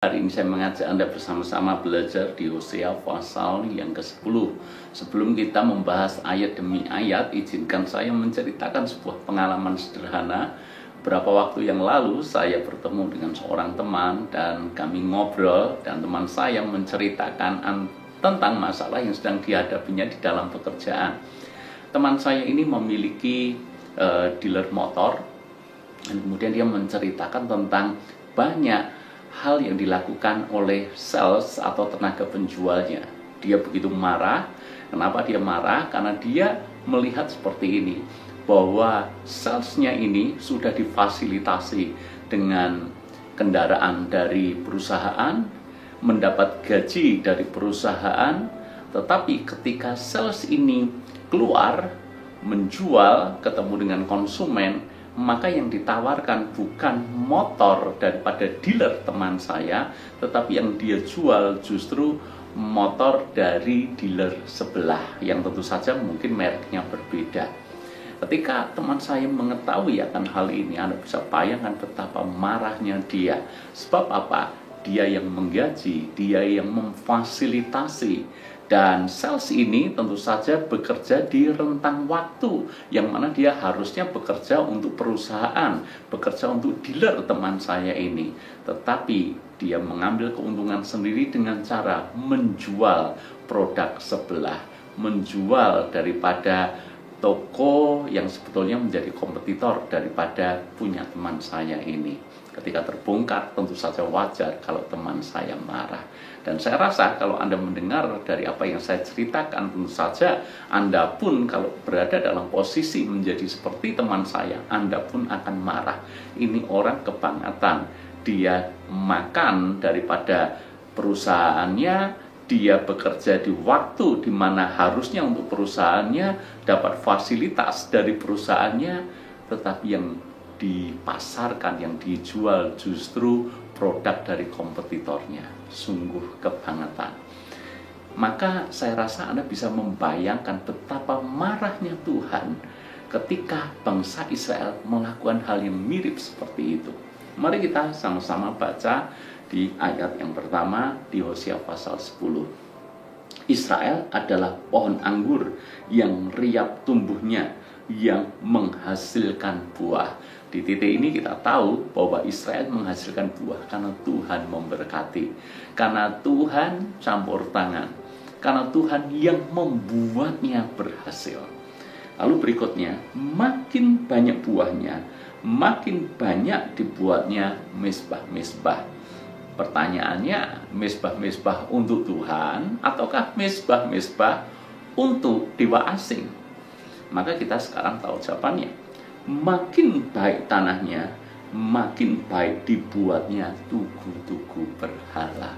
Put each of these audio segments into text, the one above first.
Hari ini saya mengajak Anda bersama-sama belajar di Hosea pasal yang ke-10. Sebelum kita membahas ayat demi ayat, izinkan saya menceritakan sebuah pengalaman sederhana. Beberapa waktu yang lalu saya bertemu dengan seorang teman dan kami ngobrol, dan teman saya menceritakan tentang masalah yang sedang dihadapinya di dalam pekerjaan. Teman saya ini memiliki dealer motor, dan kemudian dia menceritakan tentang banyak hal yang dilakukan oleh sales atau tenaga penjualnya. Dia begitu marah. Kenapa dia marah? Karena dia melihat seperti ini, bahwa salesnya ini sudah difasilitasi dengan kendaraan dari perusahaan, mendapat gaji dari perusahaan, tetapi ketika sales ini keluar menjual, ketemu dengan konsumen, maka yang ditawarkan bukan motor daripada dealer teman saya, tetapi yang dia jual justru motor dari dealer sebelah, yang tentu saja mungkin mereknya berbeda. Ketika teman saya mengetahui akan hal ini, Anda bisa bayangkan betapa marahnya dia. Sebab apa? Dia yang menggaji, dia yang memfasilitasi. Dan sales ini tentu saja bekerja di rentang waktu yang mana dia harusnya bekerja untuk perusahaan, bekerja untuk dealer teman saya ini. Tetapi dia mengambil keuntungan sendiri dengan cara menjual produk sebelah, menjual daripada toko yang sebetulnya menjadi kompetitor daripada punya teman saya ini. Ketika terbongkar, tentu saja wajar kalau teman saya marah. Dan saya rasa kalau Anda mendengar dari apa yang saya ceritakan, tentu saja Anda pun kalau berada dalam posisi menjadi seperti teman saya, Anda pun akan marah. Ini orang kebangetan. Dia makan daripada perusahaannya, dia bekerja di waktu di mana harusnya untuk perusahaannya dapat fasilitas dari perusahaannya, tetapi yang dipasarkan, yang dijual justru produk dari kompetitornya. Sungguh kebangetan. Maka saya rasa Anda bisa membayangkan betapa marahnya Tuhan ketika bangsa Israel melakukan hal yang mirip seperti itu. Mari kita sama-sama baca di ayat yang pertama di Hosea pasal 10. Israel adalah pohon anggur yang riap tumbuhnya, yang menghasilkan buah. Di titik ini kita tahu bahwa Israel menghasilkan buah karena Tuhan memberkati, karena Tuhan campur tangan, karena Tuhan yang membuatnya berhasil. Lalu berikutnya, makin banyak buahnya, makin banyak dibuatnya mezbah-mezbah. Pertanyaannya, mezbah-mezbah untuk Tuhan ataukah mezbah-mezbah untuk dewa asing? Maka kita sekarang tahu jawabannya. Makin baik tanahnya, makin baik dibuatnya tugu-tugu berhala.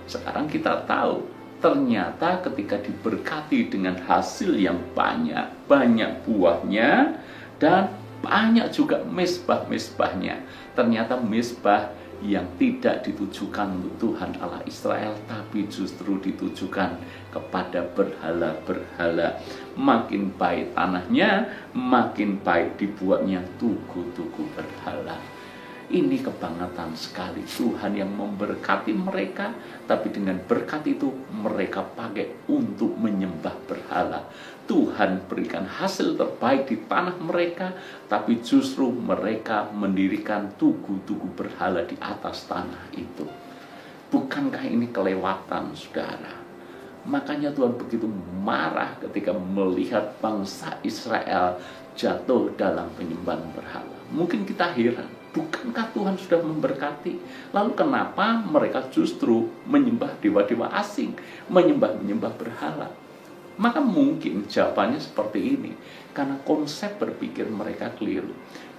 Sekarang kita tahu, ternyata ketika diberkati dengan hasil yang banyak, banyak buahnya, dan banyak juga mezbah-mezbahnya, ternyata mezbah yang tidak ditujukan untuk Tuhan Allah Israel, tapi justru ditujukan kepada berhala-berhala. Makin baik tanahnya, makin baik dibuatnya tugu-tugu berhala. Ini kebangetan sekali. Tuhan yang memberkati mereka, tapi dengan berkat itu mereka pakai untuk menyembah berhala. Tuhan berikan hasil terbaik di tanah mereka, tapi justru mereka mendirikan tugu-tugu berhala di atas tanah itu. Bukankah ini kelewatan, saudara? Makanya Tuhan begitu marah ketika melihat bangsa Israel jatuh dalam penyembahan berhala. Mungkin kita heran, bukankah Tuhan sudah memberkati? Lalu kenapa mereka justru menyembah dewa-dewa asing, menyembah berhala? Maka mungkin jawabannya seperti ini, karena konsep berpikir mereka keliru.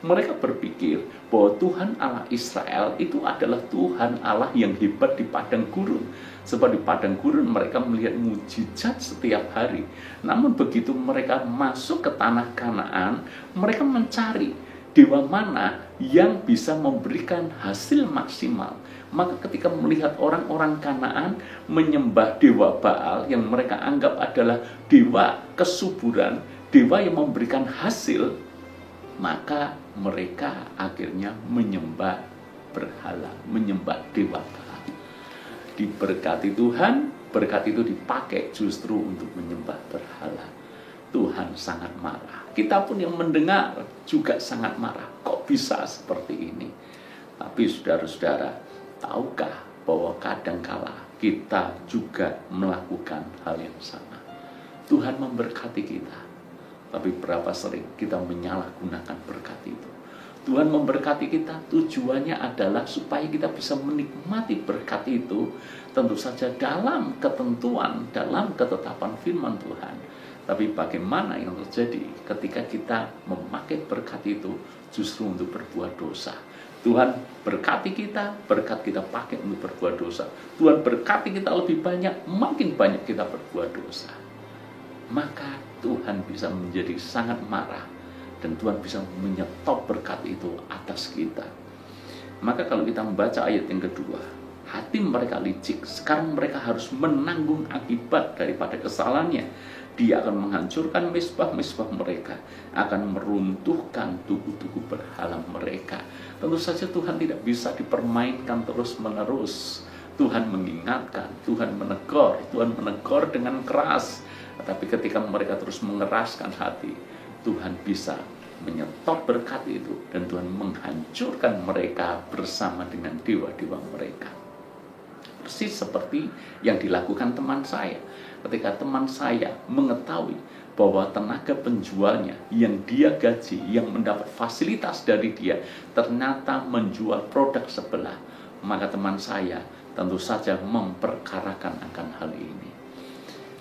Mereka berpikir bahwa Tuhan Allah Israel itu adalah Tuhan Allah yang hebat di padang gurun. Sebab di padang gurun mereka melihat mujizat setiap hari. Namun begitu mereka masuk ke tanah Kanaan, mereka mencari dewa mana yang bisa memberikan hasil maksimal. Maka ketika melihat orang-orang Kanaan menyembah dewa Baal yang mereka anggap adalah dewa kesuburan, dewa yang memberikan hasil, maka mereka akhirnya menyembah berhala, menyembah dewa Baal. diberkati Tuhan, berkat itu dipakai justru untuk menyembah berhala. Tuhan sangat marah. Kita pun yang mendengar juga sangat marah. Kok bisa seperti ini? Tapi saudara-saudara, tahukah bahwa kadangkala kita juga melakukan hal yang sama? Tuhan memberkati kita, tapi berapa sering kita menyalahgunakan berkat itu? Tuhan memberkati kita, tujuannya adalah supaya kita bisa menikmati berkat itu, tentu saja dalam ketentuan, dalam ketetapan firman Tuhan. Tapi bagaimana yang terjadi ketika kita memakai berkat itu justru untuk berbuat dosa? Tuhan berkati kita, berkat kita pakai untuk berbuat dosa. Tuhan berkati kita lebih banyak, makin banyak kita berbuat dosa. Maka Tuhan bisa menjadi sangat marah, dan Tuhan bisa menyetop berkat itu atas kita. Maka kalau kita membaca ayat yang kedua, hati mereka licik, sekarang mereka harus menanggung akibat daripada kesalahannya. Dia akan menghancurkan mezbah-mezbah mereka, akan meruntuhkan tugu-tugu berhala mereka. Tentu saja Tuhan tidak bisa dipermainkan terus-menerus. Tuhan mengingatkan, Tuhan menegur dengan keras. Tapi ketika mereka terus mengeraskan hati, Tuhan bisa menyetop berkat itu, dan Tuhan menghancurkan mereka bersama dengan dewa-dewa mereka. Persis seperti yang dilakukan teman saya. Ketika teman saya mengetahui bahwa tenaga penjualnya yang dia gaji, yang mendapat fasilitas dari dia, ternyata menjual produk sebelah, maka teman saya tentu saja memperkarakan akan hal ini.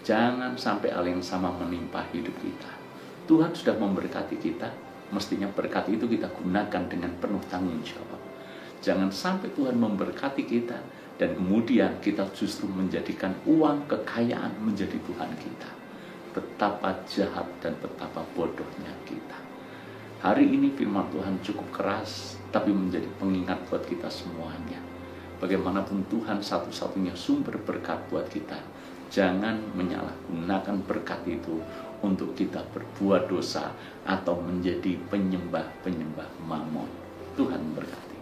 Jangan sampai hal yang sama menimpa hidup kita. Tuhan sudah memberkati kita, mestinya berkat itu kita gunakan dengan penuh tanggung jawab. Jangan sampai Tuhan memberkati kita, dan kemudian kita justru menjadikan uang, kekayaan menjadi Tuhan kita. Betapa jahat dan betapa bodohnya kita. Hari ini firman Tuhan cukup keras, tapi menjadi pengingat buat kita semuanya. Bagaimanapun Tuhan satu-satunya sumber berkat buat kita, jangan menyalahgunakan berkat itu untuk kita berbuat dosa atau menjadi penyembah-penyembah Mamon. Tuhan berkati.